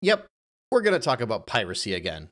Yep, we're gonna talk about piracy again.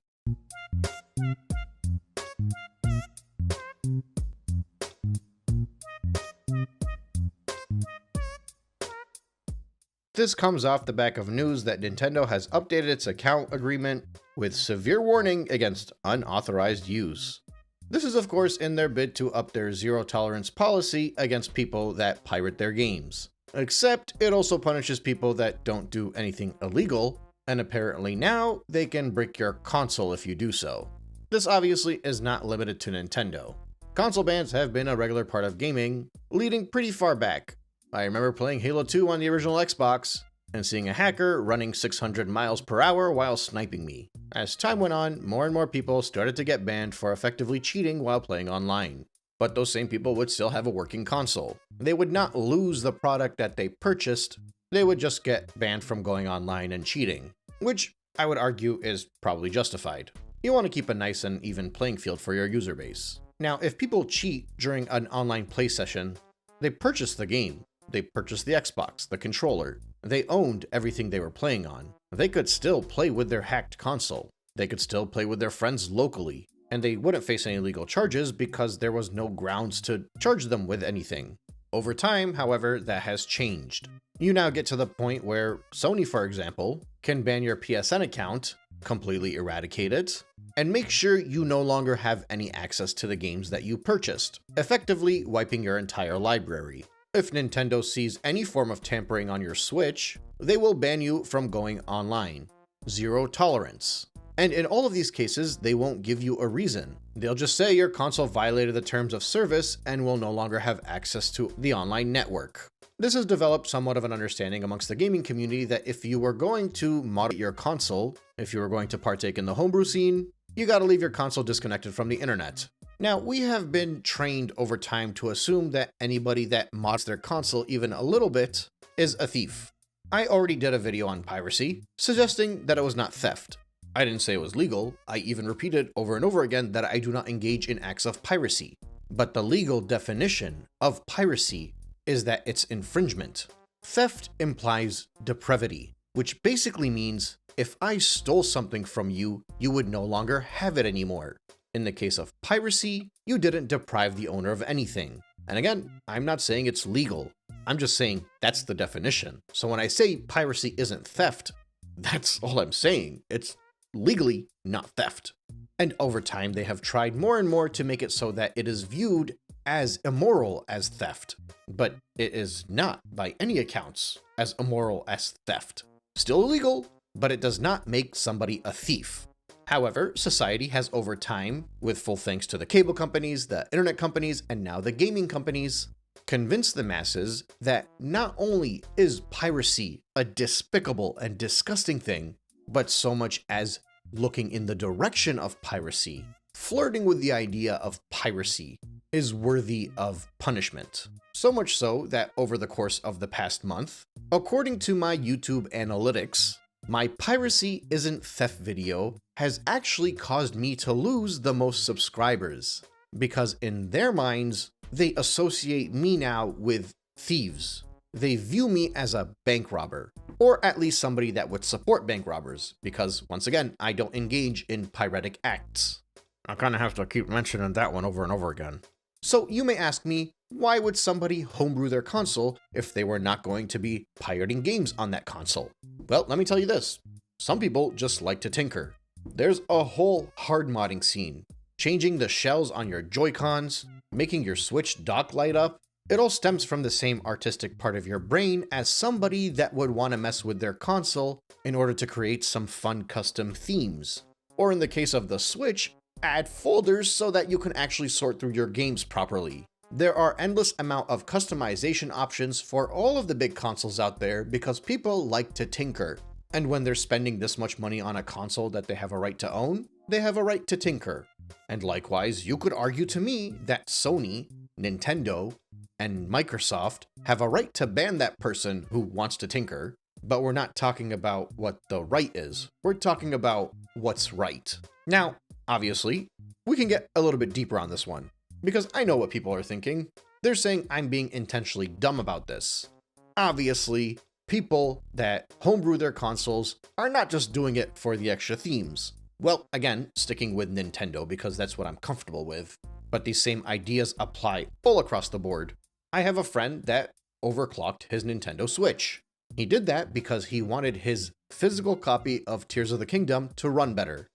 This comes off the back of news that Nintendo has updated its account agreement with severe warning against unauthorized use. This is of course in their bid to up their zero tolerance policy against people that pirate their games. Except it also punishes people that don't do anything illegal, and apparently now they can brick your console if you do so. This obviously is not limited to Nintendo. Console bans have been a regular part of gaming, leading pretty far back. I remember playing Halo 2 on the original Xbox and seeing a hacker running 600 miles per hour while sniping me. As time went on, more and more people started to get banned for effectively cheating while playing online. But those same people would still have a working console. They would not lose the product that they purchased, they would just get banned from going online and cheating, which I would argue is probably justified. You want to keep a nice and even playing field for your user base. Now, if people cheat during an online play session, they purchased the game. They purchased the Xbox, the controller. They owned everything they were playing on. They could still play with their hacked console. They could still play with their friends locally, and they wouldn't face any legal charges because there was no grounds to charge them with anything. Over time, however, that has changed. You now get to the point where Sony, for example, can ban your PSN account, completely eradicate it, and make sure you no longer have any access to the games that you purchased, effectively wiping your entire library. If Nintendo sees any form of tampering on your Switch, they will ban you from going online. Zero tolerance. And in all of these cases, they won't give you a reason. They'll just say your console violated the terms of service and will no longer have access to the online network. This has developed somewhat of an understanding amongst the gaming community that if you were going to moderate your console, if you were going to partake in the homebrew scene, you gotta leave your console disconnected from the internet. Now, we have been trained over time to assume that anybody that mods their console even a little bit is a thief. I already did a video on piracy, suggesting that it was not theft. I didn't say it was legal, I even repeated over and over again that I do not engage in acts of piracy. But the legal definition of piracy is that it's infringement. Theft implies depravity, which basically means if I stole something from you, you would no longer have it anymore. In the case of piracy, you didn't deprive the owner of anything. And again, I'm not saying it's legal. I'm just saying that's the definition. So when I say piracy isn't theft, that's all I'm saying. It's legally not theft. And over time, they have tried more and more to make it so that it is viewed as immoral as theft. But it is not, by any accounts, as immoral as theft. Still illegal, but it does not make somebody a thief. However, society has over time, with full thanks to the cable companies, the internet companies, and now the gaming companies, convinced the masses that not only is piracy a despicable and disgusting thing, but so much as looking in the direction of piracy, flirting with the idea of piracy, is worthy of punishment. So much so that over the course of the past month, according to my YouTube analytics, my piracy isn't theft video has actually caused me to lose the most subscribers, because in their minds, they associate me now with thieves. They view me as a bank robber, or at least somebody that would support bank robbers, because once again, I don't engage in piratic acts. I kind of have to keep mentioning that one over and over again. So you may ask me, why would somebody homebrew their console if they were not going to be pirating games on that console? Well, let me tell you this. Some people just like to tinker. There's a whole hard modding scene. Changing the shells on your Joy-Cons, making your Switch dock light up. It all stems from the same artistic part of your brain as somebody that would want to mess with their console in order to create some fun custom themes. Or in the case of the Switch, add folders so that you can actually sort through your games properly. There are endless amount of customization options for all of the big consoles out there because people like to tinker. And when they're spending this much money on a console that they have a right to own, they have a right to tinker. And likewise, you could argue to me that Sony, Nintendo, and Microsoft have a right to ban that person who wants to tinker, but we're not talking about what the right is. We're talking about what's right. Now, obviously, we can get a little bit deeper on this one, because I know what people are thinking. They're saying I'm being intentionally dumb about this. Obviously, people that homebrew their consoles are not just doing it for the extra themes. Well, again, sticking with Nintendo because that's what I'm comfortable with, but these same ideas apply all across the board. I have a friend that overclocked his Nintendo Switch. He did that because he wanted his physical copy of Tears of the Kingdom to run better.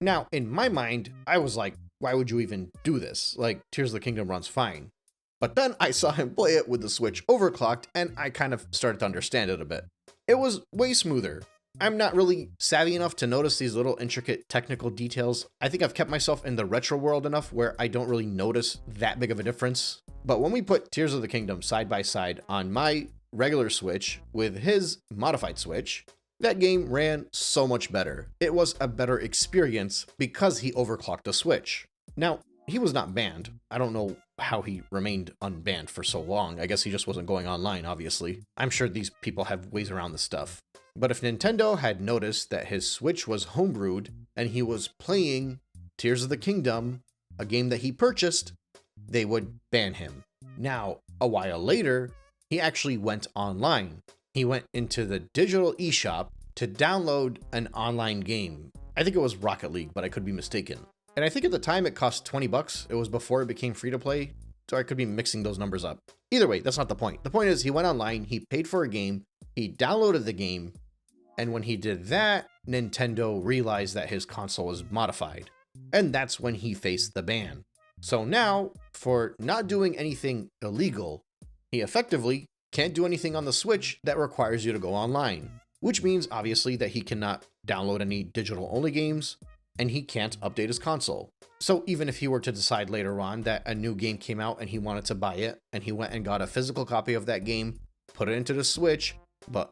Now, in my mind, I was like, why would you even do this? Like, Tears of the Kingdom runs fine. But then I saw him play it with the Switch overclocked, and I kind of started to understand it a bit. It was way smoother. I'm not really savvy enough to notice these little intricate technical details. I think I've kept myself in the retro world enough where I don't really notice that big of a difference. But when we put Tears of the Kingdom side by side on my regular Switch with his modified Switch, that game ran so much better. It was a better experience because he overclocked the Switch. Now, he was not banned. I don't know how he remained unbanned for so long. I guess he just wasn't going online, obviously. I'm sure these people have ways around this stuff. But if Nintendo had noticed that his Switch was homebrewed and he was playing Tears of the Kingdom, a game that he purchased, they would ban him. Now, a while later, he actually went online. He went into the digital eShop to download an online game. I think it was Rocket League, but I could be mistaken. And I think at the time it cost 20 bucks. It was before it became free to play. So I could be mixing those numbers up. Either way, that's not the point. The point is he went online, he paid for a game, he downloaded the game, and when he did that, Nintendo realized that his console was modified. And that's when he faced the ban. So now, for not doing anything illegal, he effectively can't do anything on the Switch that requires you to go online. Which means, obviously, that he cannot download any digital-only games, and he can't update his console. So even if he were to decide later on that a new game came out and he wanted to buy it, and he went and got a physical copy of that game, put it into the Switch, but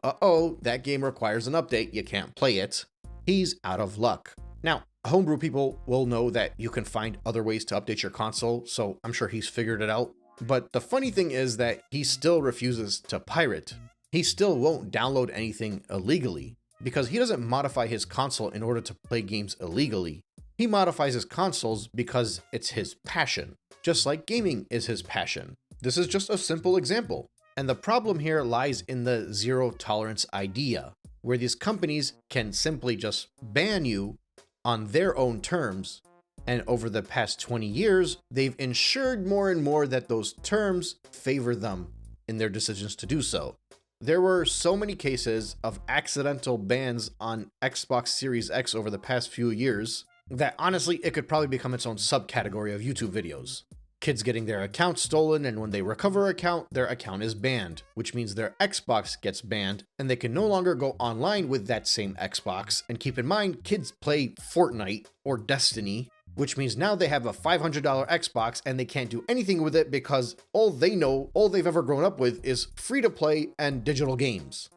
that game requires an update, you can't play it, he's out of luck. Now, homebrew people will know that you can find other ways to update your console, so I'm sure he's figured it out. But the funny thing is that he still refuses to pirate. He still won't download anything illegally, because he doesn't modify his console in order to play games illegally. He modifies his consoles because it's his passion, just like gaming is his passion. This is just a simple example. And the problem here lies in the zero tolerance idea, where these companies can simply just ban you on their own terms. And over the past 20 years, they've ensured more and more that those terms favor them in their decisions to do so. There were so many cases of accidental bans on Xbox Series X over the past few years that honestly, it could probably become its own subcategory of YouTube videos. Kids getting their account stolen, and when they recover their account is banned, which means their Xbox gets banned, and they can no longer go online with that same Xbox. And keep in mind, kids play Fortnite or Destiny, which means now they have a $500 Xbox and they can't do anything with it because all they've ever grown up with is free-to-play and digital games.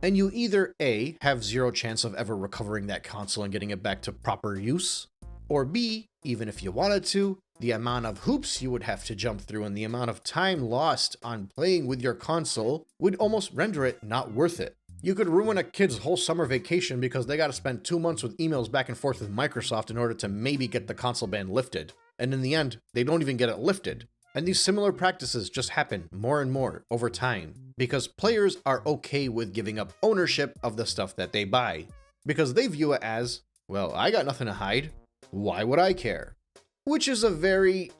And you either A, have zero chance of ever recovering that console and getting it back to proper use, or B, even if you wanted to, the amount of hoops you would have to jump through and the amount of time lost on playing with your console would almost render it not worth it. You could ruin a kid's whole summer vacation because they got to spend 2 months with emails back and forth with Microsoft in order to maybe get the console ban lifted. And in the end, they don't even get it lifted. And these similar practices just happen more and more over time because players are okay with giving up ownership of the stuff that they buy because they view it as, well, I got nothing to hide. Why would I care? Which is a very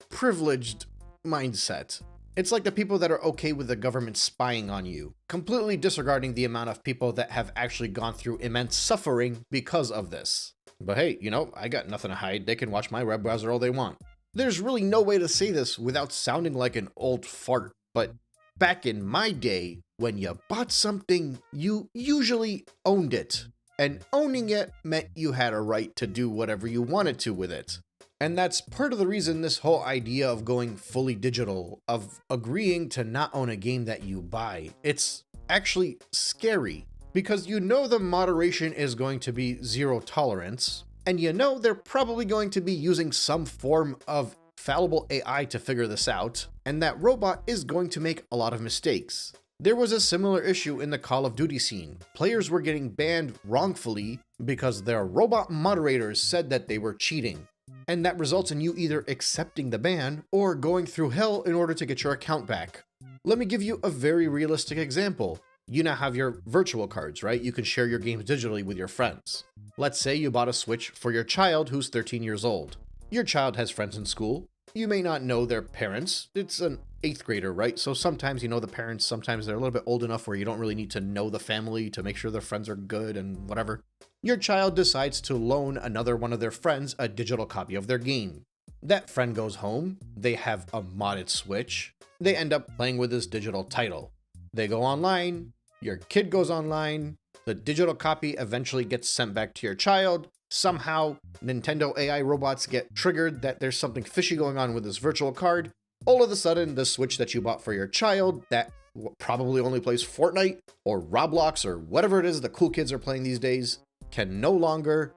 privileged mindset. It's like the people that are okay with the government spying on you, completely disregarding the amount of people that have actually gone through immense suffering because of this. But hey, I got nothing to hide. They can watch my web browser all they want. There's really no way to say this without sounding like an old fart, but back in my day, when you bought something, you usually owned it. And owning it meant you had a right to do whatever you wanted to with it. And that's part of the reason this whole idea of going fully digital, of agreeing to not own a game that you buy, it's actually scary. Because the moderation is going to be zero tolerance, and they're probably going to be using some form of fallible AI to figure this out, and that robot is going to make a lot of mistakes. There was a similar issue in the Call of Duty scene. Players were getting banned wrongfully because their robot moderators said that they were cheating. And that results in you either accepting the ban or going through hell in order to get your account back. Let me give you a very realistic example. You now have your virtual cards, right? You can share your games digitally with your friends. Let's say you bought a Switch for your child who's 13 years old. Your child has friends in school. You may not know their parents. It's an 8th grader, right? So sometimes you know the parents, sometimes they're a little bit old enough where you don't really need to know the family to make sure their friends are good and whatever. Your child decides to loan another one of their friends a digital copy of their game. That friend goes home, they have a modded Switch, they end up playing with this digital title. They go online, your kid goes online, the digital copy eventually gets sent back to your child. Somehow, Nintendo AI robots get triggered that there's something fishy going on with this virtual card. All of a sudden, the Switch that you bought for your child that probably only plays Fortnite or Roblox or whatever it is the cool kids are playing these days can no longer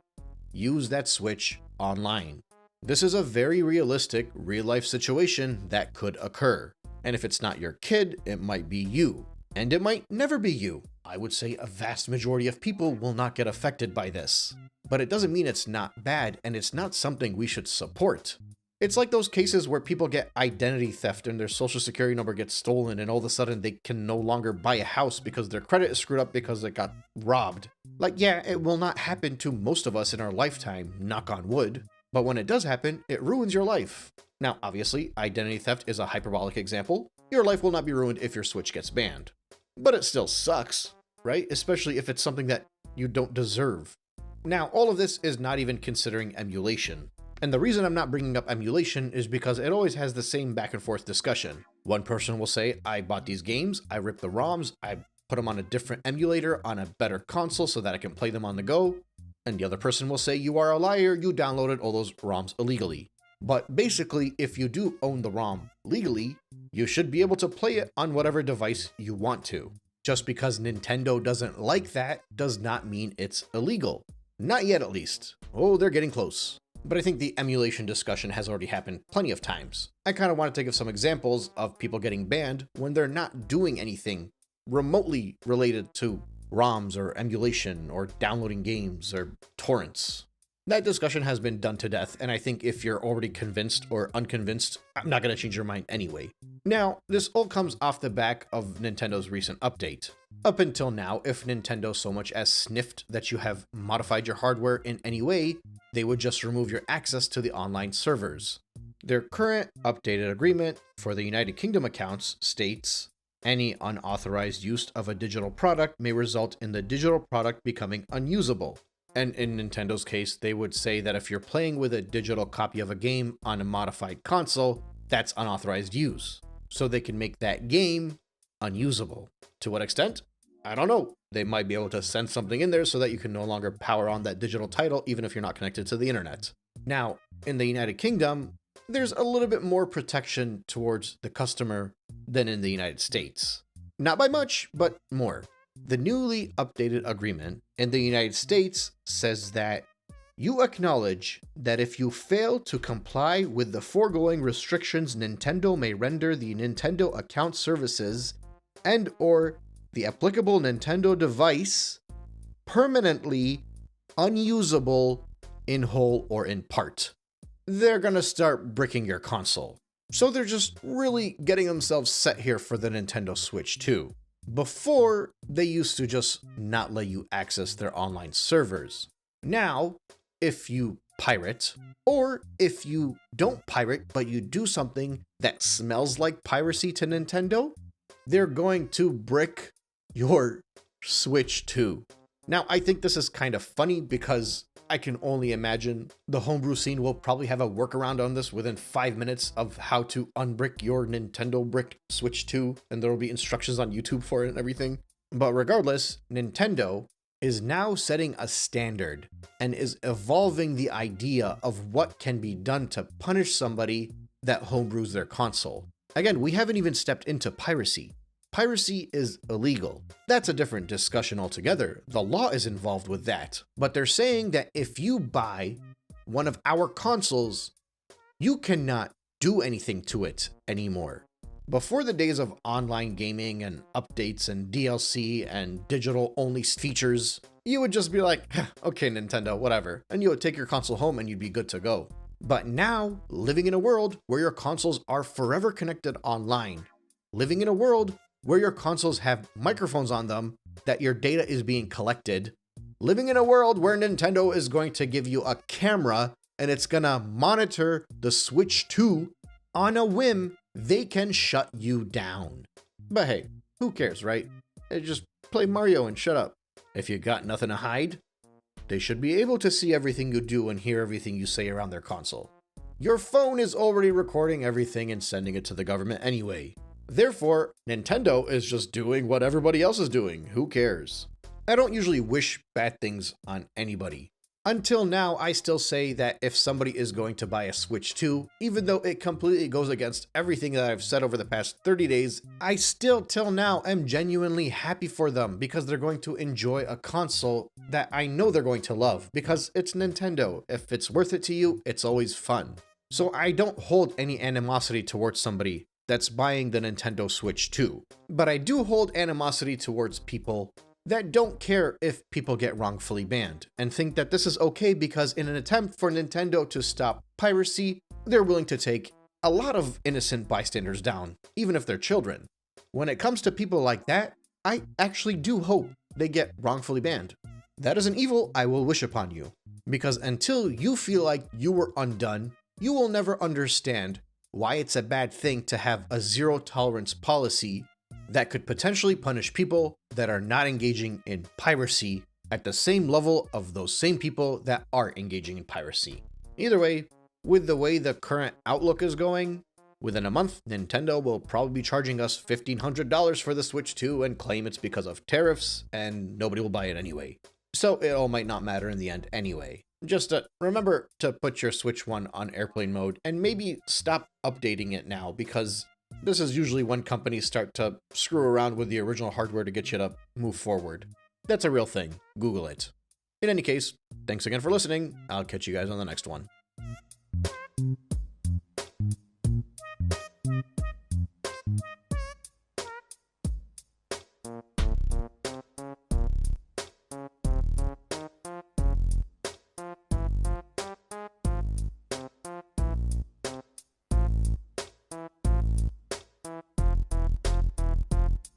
use that Switch online. This is a very realistic, real-life situation that could occur. And if it's not your kid, it might be you. And it might never be you. I would say a vast majority of people will not get affected by this. But it doesn't mean it's not bad, and it's not something we should support. It's like those cases where people get identity theft and their social security number gets stolen, and all of a sudden they can no longer buy a house because their credit is screwed up because it got robbed. Like, yeah, it will not happen to most of us in our lifetime, knock on wood. But when it does happen, it ruins your life. Now, obviously, identity theft is a hyperbolic example. Your life will not be ruined if your Switch gets banned. But it still sucks, right? Especially if it's something that you don't deserve. Now, all of this is not even considering emulation. And the reason I'm not bringing up emulation is because it always has the same back and forth discussion. One person will say, I bought these games, I ripped the ROMs, I put them on a different emulator on a better console so that I can play them on the go. And the other person will say, you are a liar, you downloaded all those ROMs illegally. But basically, if you do own the ROM legally, you should be able to play it on whatever device you want to. Just because Nintendo doesn't like that does not mean it's illegal. Not yet, at least. Oh, they're getting close. But I think the emulation discussion has already happened plenty of times. I kind of wanted to give some examples of people getting banned when they're not doing anything remotely related to ROMs or emulation or downloading games or torrents. That discussion has been done to death, and I think if you're already convinced or unconvinced, I'm not going to change your mind anyway. Now, this all comes off the back of Nintendo's recent update. Up until now, if Nintendo so much as sniffed that you have modified your hardware in any way, they would just remove your access to the online servers. Their current updated agreement for the United Kingdom accounts states, any unauthorized use of a digital product may result in the digital product becoming unusable. And in Nintendo's case, they would say that if you're playing with a digital copy of a game on a modified console, that's unauthorized use. So they can make that game unusable. To what extent? I don't know. They might be able to send something in there so that you can no longer power on that digital title, even if you're not connected to the internet. Now, in the United Kingdom, there's a little bit more protection towards the customer than in the United States. Not by much, but more. The newly updated agreement in the United States says that you acknowledge that if you fail to comply with the foregoing restrictions, Nintendo may render the Nintendo account services and or the applicable Nintendo device permanently unusable in whole or in part. They're gonna start bricking your console. So they're just really getting themselves set here for the Nintendo Switch 2. Before, they used to just not let you access their online servers. Now, if you pirate, or if you don't pirate but you do something that smells like piracy to Nintendo, they're going to brick your Switch 2. Now, I think this is kind of funny because I can only imagine the homebrew scene will probably have a workaround on this within 5 minutes of how to unbrick your Nintendo bricked Switch 2, and there will be instructions on YouTube for it and everything. But regardless, Nintendo is now setting a standard and is evolving the idea of what can be done to punish somebody that homebrews their console. Again, we haven't even stepped into piracy. Piracy is illegal. That's a different discussion altogether. The law is involved with that. But they're saying that if you buy one of our consoles, you cannot do anything to it anymore. Before the days of online gaming and updates and DLC and digital-only features, you would just be like, okay, Nintendo, whatever. And you would take your console home and you'd be good to go. But now, living in a world where your consoles are forever connected online, living in a world where your consoles have microphones on them, that your data is being collected, living in a world where Nintendo is going to give you a camera and it's gonna monitor the Switch 2 on a whim, they can shut you down. But hey, who cares, right? Just play Mario and shut up. If you got nothing to hide, they should be able to see everything you do and hear everything you say around their console. Your phone is already recording everything and sending it to the government anyway. Therefore, Nintendo is just doing what everybody else is doing. Who cares? I don't usually wish bad things on anybody. Until now, I still say that if somebody is going to buy a Switch 2, even though it completely goes against everything that I've said over the past 30 days, I still till now am genuinely happy for them because they're going to enjoy a console that I know they're going to love because it's Nintendo. If it's worth it to you, it's always fun. So I don't hold any animosity towards somebody that's buying the Nintendo Switch 2, but I do hold animosity towards people that don't care if people get wrongfully banned and think that this is okay because in an attempt for Nintendo to stop piracy, they're willing to take a lot of innocent bystanders down, even if they're children. When it comes to people like that, I actually do hope they get wrongfully banned. That is an evil I will wish upon you, because until you feel like you were undone, you will never understand why it's a bad thing to have a zero tolerance policy that could potentially punish people that are not engaging in piracy at the same level of those same people that are engaging in piracy. Either way, with the way the current outlook is going, within a month, Nintendo will probably be charging us $1,500 for the Switch 2 and claim it's because of tariffs, and nobody will buy it anyway. So it all might not matter in the end anyway. Just remember to put your Switch 1 on airplane mode and maybe stop updating it now, because this is usually when companies start to screw around with the original hardware to get you to move forward. That's a real thing. Google it. In any case, thanks again for listening. I'll catch you guys on the next one.